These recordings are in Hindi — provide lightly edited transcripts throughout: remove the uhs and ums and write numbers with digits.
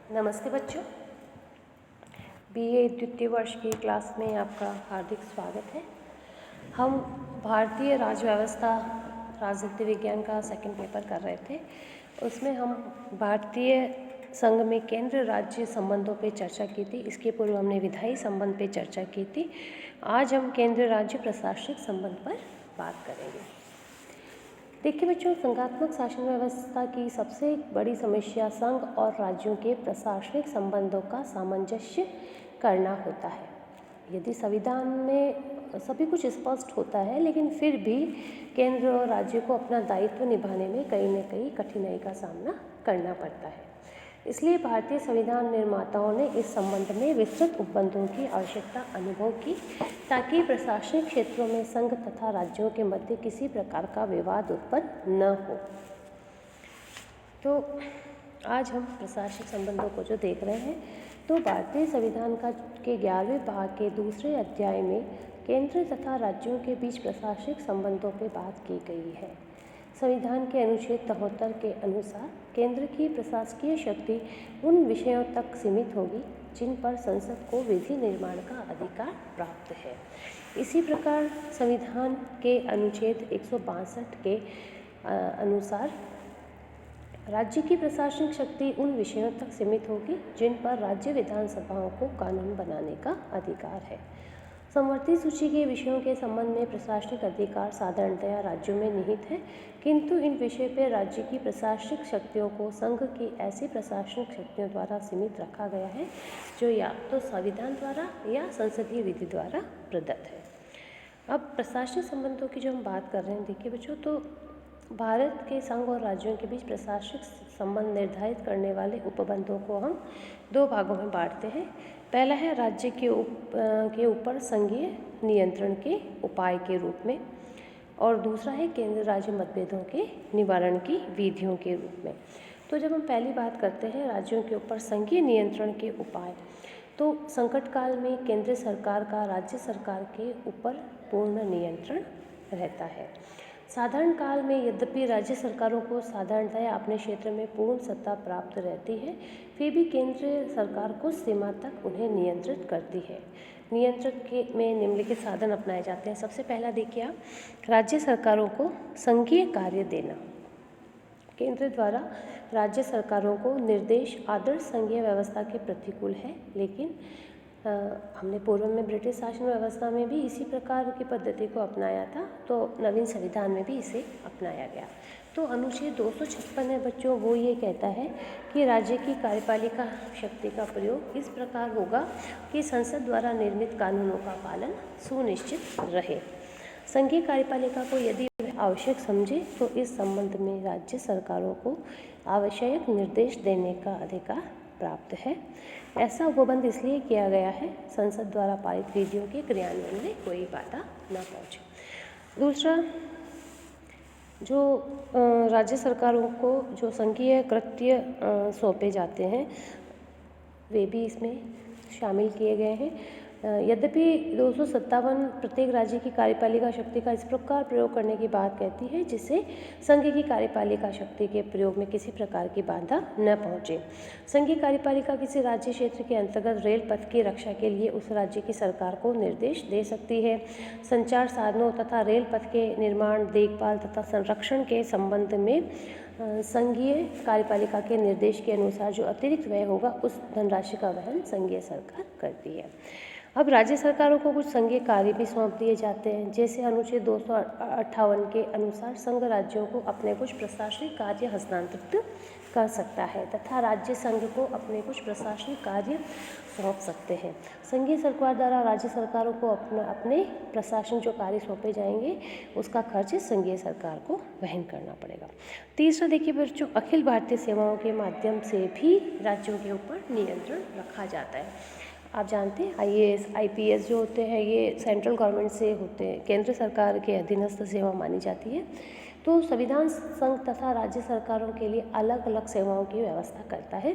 नमस्ते बच्चों, बीए द्वितीय वर्ष की क्लास में आपका हार्दिक स्वागत है। हम भारतीय राज्य व्यवस्था राजनीति विज्ञान का सेकंड पेपर कर रहे थे। उसमें हम भारतीय संघ में केंद्र राज्य संबंधों पे चर्चा की थी। इसके पूर्व हमने विधायी संबंध पे चर्चा की थी। आज हम केंद्र राज्य प्रशासनिक संबंध पर बात करेंगे। देखिए बच्चों, संघात्मक शासन व्यवस्था की सबसे बड़ी समस्या संघ और राज्यों के प्रशासनिक संबंधों का सामंजस्य करना होता है। यदि संविधान में सभी कुछ स्पष्ट होता है, लेकिन फिर भी केंद्र और राज्य को अपना दायित्व निभाने में कहीं न कहीं कठिनाई का सामना करना पड़ता है। इसलिए भारतीय संविधान निर्माताओं ने इस संबंध में विस्तृत उपबंधों की आवश्यकता अनुभव की, ताकि प्रशासनिक क्षेत्रों में संघ तथा राज्यों के मध्य किसी प्रकार का विवाद उत्पन्न न हो। तो आज हम प्रशासनिक संबंधों को जो देख रहे हैं, तो भारतीय संविधान के 11वें भाग के दूसरे अध्याय में केंद्र तथा राज्यों के बीच प्रशासनिक संबंधों पर बात की गई है। संविधान के अनुच्छेद 73 के अनुसार केंद्र की प्रशासकीय शक्ति उन विषयों तक सीमित होगी जिन पर संसद को विधि निर्माण का अधिकार प्राप्त है। इसी प्रकार संविधान के अनुच्छेद 162 के अनुसार राज्य की प्रशासनिक शक्ति उन विषयों तक सीमित होगी जिन पर राज्य विधानसभाओं को कानून बनाने का अधिकार है। समवर्ती सूची के विषयों के संबंध में प्रशासनिक अधिकार साधारणतया राज्यों में निहित है, किंतु इन विषय पर राज्य की प्रशासनिक शक्तियों को संघ की ऐसी प्रशासनिक शक्तियों द्वारा सीमित रखा गया है जो या तो संविधान द्वारा या संसदीय विधि द्वारा प्रदत्त है। अब प्रशासनिक संबंधों की जो हम बात कर रहे हैं, देखिए बच्चों, तो भारत के संघ और राज्यों के बीच प्रशासनिक संबंध निर्धारित करने वाले उपबंधों को हम दो भागों में बांटते हैं। पहला है राज्य के ऊपर संघीय नियंत्रण के उपाय के रूप में, और दूसरा है केंद्र राज्य मतभेदों के निवारण की विधियों के रूप में। तो जब हम पहली बात करते हैं राज्यों के ऊपर संघीय नियंत्रण के उपाय, तो संकट काल में केंद्र सरकार का राज्य सरकार के ऊपर पूर्ण नियंत्रण रहता है। साधारण काल में यद्यपि राज्य सरकारों को साधारणतया अपने क्षेत्र में पूर्ण सत्ता प्राप्त रहती है, फिर भी केंद्र सरकार कुछ सीमा तक उन्हें नियंत्रित करती है। नियंत्रण में निम्नलिखित साधन अपनाए जाते हैं। सबसे पहला देखिए आप, राज्य सरकारों को संघीय कार्य देना। केंद्र द्वारा राज्य सरकारों को निर्देश आदर्श संघीय व्यवस्था के प्रतिकूल है, लेकिन हमने पूर्व में ब्रिटिश शासन व्यवस्था में भी इसी प्रकार की पद्धति को अपनाया था, तो नवीन संविधान में भी इसे अपनाया गया। तो अनुच्छेद 256 है बच्चों, वो ये कहता है कि राज्य की कार्यपालिका शक्ति का प्रयोग इस प्रकार होगा कि संसद द्वारा निर्मित कानूनों का पालन सुनिश्चित रहे। संघीय कार्यपालिका को यदि आवश्यक समझे तो इस संबंध में राज्य सरकारों को आवश्यक निर्देश देने का अधिकार प्राप्त है। ऐसा उपबंध इसलिए किया गया है, संसद द्वारा पारित विधियों के क्रियान्वयन में कोई बाधा न पहुंचे। दूसरा, जो राज्य सरकारों को जो संघीय कृत्य सौंपे जाते हैं, वे भी इसमें शामिल किए गए हैं। यद्यपि 257 प्रत्येक राज्य की कार्यपालिका शक्ति का इस प्रकार प्रयोग करने की बात कहती है जिससे संघ की कार्यपालिका शक्ति के प्रयोग में किसी प्रकार की बाधा न पहुंचे। संघीय कार्यपालिका किसी राज्य क्षेत्र के अंतर्गत रेल पथ की रक्षा के लिए उस राज्य की सरकार को निर्देश दे सकती है। संचार साधनों तथा रेल पथ के निर्माण, देखभाल तथा संरक्षण के संबंध में संघीय कार्यपालिका के निर्देश के अनुसार जो अतिरिक्त व्यय होगा, उस धनराशि का वहन संघीय सरकार करती है। अब राज्य सरकारों को कुछ संघीय कार्य भी सौंप दिए जाते हैं, जैसे अनुच्छेद 258 के अनुसार संघ राज्यों को अपने कुछ प्रशासनिक कार्य हस्तांतरित कर सकता है तथा राज्य संघ को अपने कुछ प्रशासनिक कार्य सौंप सकते हैं। संघीय सरकार द्वारा राज्य सरकारों को अपने प्रशासन जो कार्य सौंपे जाएंगे, उसका खर्च संघीय सरकार को वहन करना पड़ेगा। तीसरा देखिए बच्चों, अखिल भारतीय सेवाओं के माध्यम से भी राज्यों के ऊपर नियंत्रण रखा जाता है। आप जानते हैं IAS, IPS जो होते हैं, ये सेंट्रल गवर्नमेंट से होते हैं, केंद्र सरकार के अधीनस्थ सेवा मानी जाती है। तो संविधान संघ तथा राज्य सरकारों के लिए अलग अलग सेवाओं की व्यवस्था करता है,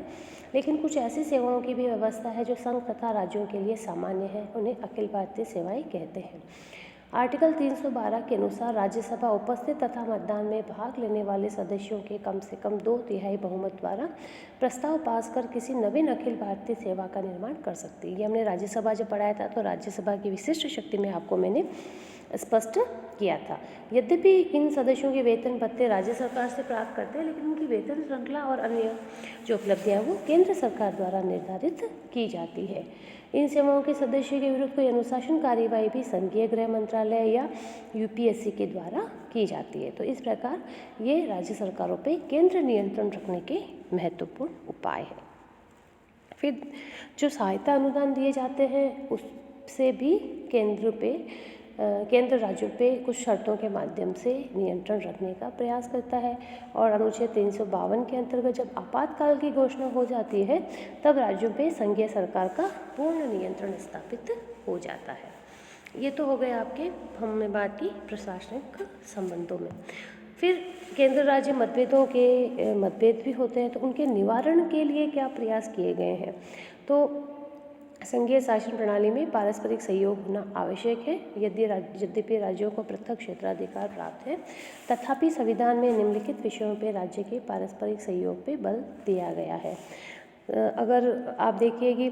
लेकिन कुछ ऐसी सेवाओं की भी व्यवस्था है जो संघ तथा राज्यों के लिए सामान्य है, उन्हें अखिल भारतीय सेवाएं कहते हैं। आर्टिकल 312 के अनुसार राज्यसभा उपस्थित तथा मतदान में भाग लेने वाले सदस्यों के कम से कम 2/3 बहुमत द्वारा प्रस्ताव पास कर किसी नवीन अखिल भारतीय सेवा का निर्माण कर सकती है। ये हमने राज्यसभा जब पढ़ाया था तो राज्यसभा की विशिष्ट शक्ति में आपको मैंने स्पष्ट किया था। यद्यपि इन सदस्यों के वेतन भत्ते राज्य सरकार से प्राप्त करते हैं, लेकिन उनकी वेतन श्रृंखला और अन्य जो उपलब्धियां वो केंद्र सरकार द्वारा निर्धारित की जाती है। इन सेवाओं के सदस्यों के विरुद्ध कोई अनुशासन कार्यवाही भी संघीय गृह मंत्रालय या यूपीएससी के द्वारा की जाती है। तो इस प्रकार ये राज्य सरकारों पे केंद्र नियंत्रण रखने के महत्वपूर्ण उपाय है। फिर जो सहायता अनुदान दिए जाते हैं उससे भी केंद्र राज्यों पे कुछ शर्तों के माध्यम से नियंत्रण रखने का प्रयास करता है। और अनुच्छेद 352 के अंतर्गत जब आपातकाल की घोषणा हो जाती है तब राज्यों पे संघीय सरकार का पूर्ण नियंत्रण स्थापित हो जाता है। ये तो हो गए आपके, हमने बात की प्रशासनिक संबंधों में। फिर केंद्र राज्य मतभेद भी होते हैं, तो उनके निवारण के लिए क्या प्रयास किए गए हैं। तो संघीय शासन प्रणाली में पारस्परिक सहयोग होना आवश्यक है। यद्यपि राज्यों को पृथक क्षेत्राधिकार प्राप्त है, तथापि संविधान में निम्नलिखित विषयों पर राज्य के पारस्परिक सहयोग पे बल दिया गया है। अगर आप देखिए कि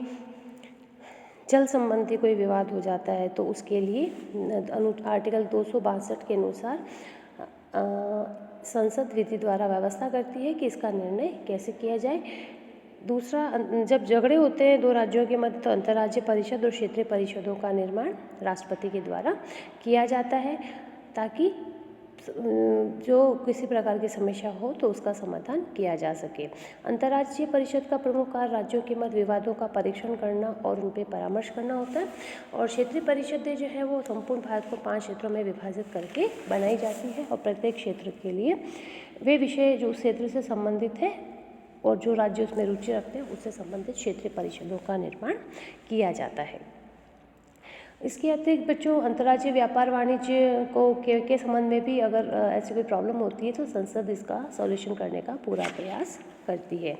जल संबंधी कोई विवाद हो जाता है तो उसके लिए आर्टिकल 262 के अनुसार संसद विधि द्वारा व्यवस्था करती है कि इसका निर्णय कैसे किया जाए। दूसरा, जब झगड़े होते हैं दो राज्यों के मध्य तो अंतर्राज्यीय परिषद और क्षेत्रीय परिषदों का निर्माण राष्ट्रपति के द्वारा किया जाता है, ताकि जो किसी प्रकार की समस्या हो तो उसका समाधान किया जा सके। अंतर्राज्यीय परिषद का प्रमुख कार्य राज्यों के मध्य विवादों का परीक्षण करना और उन पर परामर्श करना होता है। और क्षेत्रीय परिषदें जो है वो संपूर्ण भारत को 5 क्षेत्रों में विभाजित करके बनाई जाती है, और प्रत्येक क्षेत्र के लिए वे विषय जो उस क्षेत्र से संबंधित है और जो राज्य उसमें रुचि रखते हैं उससे संबंधित क्षेत्रीय परिषदों का निर्माण किया जाता है। इसके अतिरिक्त बच्चों, अंतर्राज्यीय व्यापार वाणिज्य के संबंध में भी अगर ऐसी कोई प्रॉब्लम होती है तो संसद इसका सॉल्यूशन करने का पूरा प्रयास करती है।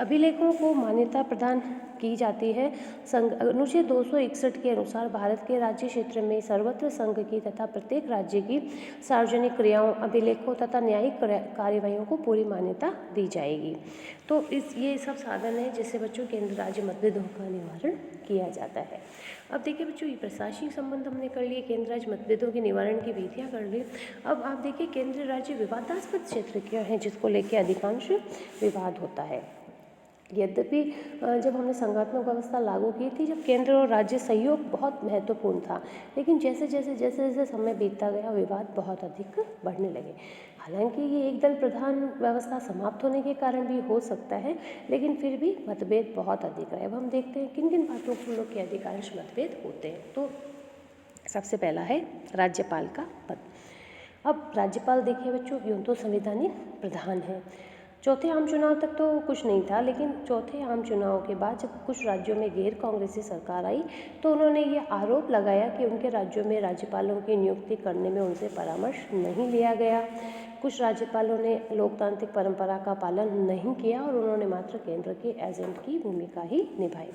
अभिलेखों को मान्यता प्रदान की जाती है। अनुच्छेद 261 के अनुसार भारत के राज्य क्षेत्र में सर्वत्र संघ की तथा प्रत्येक राज्य की सार्वजनिक क्रियाओं, अभिलेखों तथा न्यायिक कार्यवाहियों को पूरी मान्यता दी जाएगी। तो ये सब साधन है जिससे बच्चों केंद्र राज्य मतभेदों का निवारण किया जाता है। अब देखिए बच्चों, ये प्रशासनिक संबंध हमने कर लिए, केंद्र राज्य मतभेदों के निवारण की विधियाँ कर ली। अब आप देखिए केंद्र राज्य विवादास्पद क्षेत्र क्या है जिसको लेकर अधिकांश विवाद होता है। यद्यपि जब हमने संघात्मक व्यवस्था लागू की थी, जब केंद्र और राज्य सहयोग बहुत महत्वपूर्ण था, लेकिन जैसे जैसे समय बीतता गया विवाद बहुत अधिक बढ़ने लगे। हालांकि ये एक दल प्रधान व्यवस्था समाप्त होने के कारण भी हो सकता है, लेकिन फिर भी मतभेद बहुत अधिक रहे। अब हम देखते हैं किन किन बातों को लोग के अधिकांश मतभेद होते हैं। तो सबसे पहला है राज्यपाल का पद। अब राज्यपाल देखिए बच्चों, यूँ तो संवैधानिक प्रधान है। चौथे आम चुनाव तक तो कुछ नहीं था, लेकिन चौथे आम चुनाव के बाद जब कुछ राज्यों में गैर कांग्रेसी सरकार आई तो उन्होंने ये आरोप लगाया कि उनके राज्यों में राज्यपालों की नियुक्ति करने में उनसे परामर्श नहीं लिया गया। कुछ राज्यपालों ने लोकतांत्रिक परंपरा का पालन नहीं किया और उन्होंने मात्र केंद्र के एजेंट की भूमिका ही निभाई।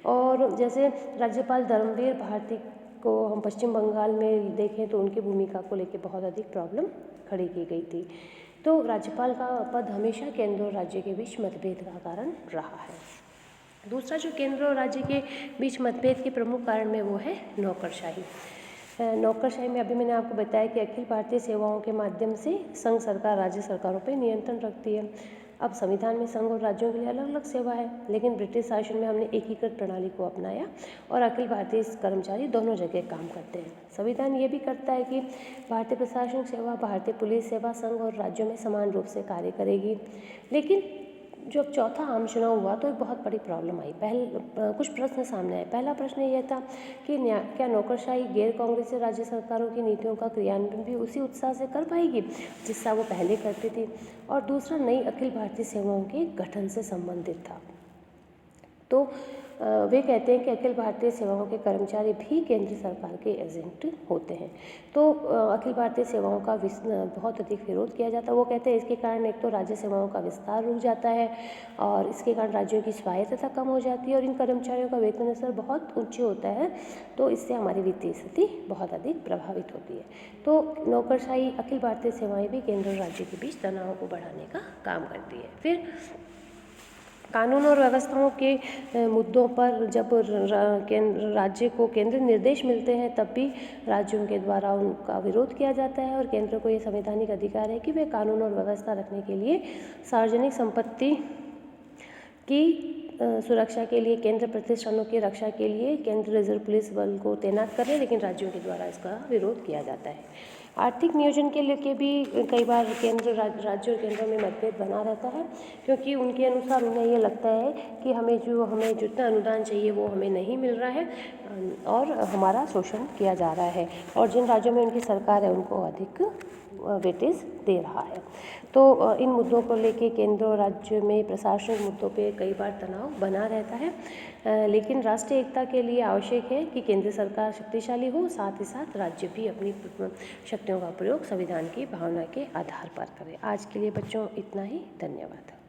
और जैसे राज्यपाल धर्मवीर भारती को हम पश्चिम बंगाल में देखें तो उनकी भूमिका को लेकर बहुत अधिक प्रॉब्लम खड़ी की गई थी। तो राज्यपाल का पद हमेशा केंद्र और राज्य के बीच मतभेद का कारण रहा है। दूसरा जो केंद्र और राज्य के बीच मतभेद के प्रमुख कारण में वो है नौकरशाही। नौकरशाही में अभी मैंने आपको बताया कि अखिल भारतीय सेवाओं के माध्यम से संघ सरकार राज्य सरकारों पर नियंत्रण रखती है। अब संविधान में संघ और राज्यों के लिए अलग अलग सेवा है, लेकिन ब्रिटिश शासन में हमने एकीकृत प्रणाली को अपनाया और अखिल भारतीय कर्मचारी दोनों जगह काम करते हैं। संविधान ये भी करता है कि भारतीय प्रशासनिक सेवा, भारतीय पुलिस सेवा संघ और राज्यों में समान रूप से कार्य करेगी। लेकिन जब चौथा आम चुनाव हुआ तो एक बहुत बड़ी प्रॉब्लम आई। कुछ प्रश्न सामने आए। पहला प्रश्न यह था कि क्या नौकरशाही गैर कांग्रेसी राज्य सरकारों की नीतियों का क्रियान्वयन भी उसी उत्साह से कर पाएगी जिससा वो पहले करती थी। और दूसरा, नई अखिल भारतीय सेवाओं के गठन से संबंधित था। तो वे कहते हैं कि अखिल भारतीय सेवाओं के कर्मचारी भी केंद्र सरकार के एजेंट होते हैं। तो अखिल भारतीय सेवाओं का बहुत अधिक विरोध किया जाता है। वो कहते हैं इसके कारण एक तो राज्य सेवाओं का विस्तार रुक जाता है और इसके कारण राज्यों की स्वायत्तता कम हो जाती है और इन कर्मचारियों का वेतन स्तर बहुत ऊंचे होता है, तो इससे हमारी वित्तीय स्थिति बहुत अधिक प्रभावित होती है। तो नौकरशाही अखिल भारतीय सेवाएं भी केंद्र और राज्य के बीच तनाव को बढ़ाने का काम करती है। फिर कानून और व्यवस्थाओं के मुद्दों पर जब राज्य को केंद्र निर्देश मिलते हैं तब भी राज्यों के द्वारा उनका विरोध किया जाता है और केंद्र को ये संवैधानिक अधिकार है कि वे कानून और व्यवस्था रखने के लिए सार्वजनिक संपत्ति की सुरक्षा के लिए, केंद्र प्रतिष्ठानों की रक्षा के लिए केंद्र रिजर्व पुलिस बल को तैनात करें, लेकिन राज्यों के द्वारा इसका विरोध किया जाता है। आर्थिक नियोजन के लिए भी कई बार राज्य और केंद्र में मतभेद बना रहता है, क्योंकि उनके अनुसार उन्हें ये लगता है कि हमें जितना अनुदान चाहिए वो हमें नहीं मिल रहा है और हमारा शोषण किया जा रहा है, और जिन राज्यों में उनकी सरकार है उनको अधिक वेटेज दे रहा है। तो इन मुद्दों को लेके केंद्र और राज्य में प्रशासनिक मुद्दों पे कई बार तनाव बना रहता है, लेकिन राष्ट्रीय एकता के लिए आवश्यक है कि केंद्र सरकार शक्तिशाली हो, साथ ही साथ राज्य भी अपनी शक्तियों का प्रयोग संविधान की भावना के आधार पर करें। आज के लिए बच्चों इतना ही। धन्यवाद।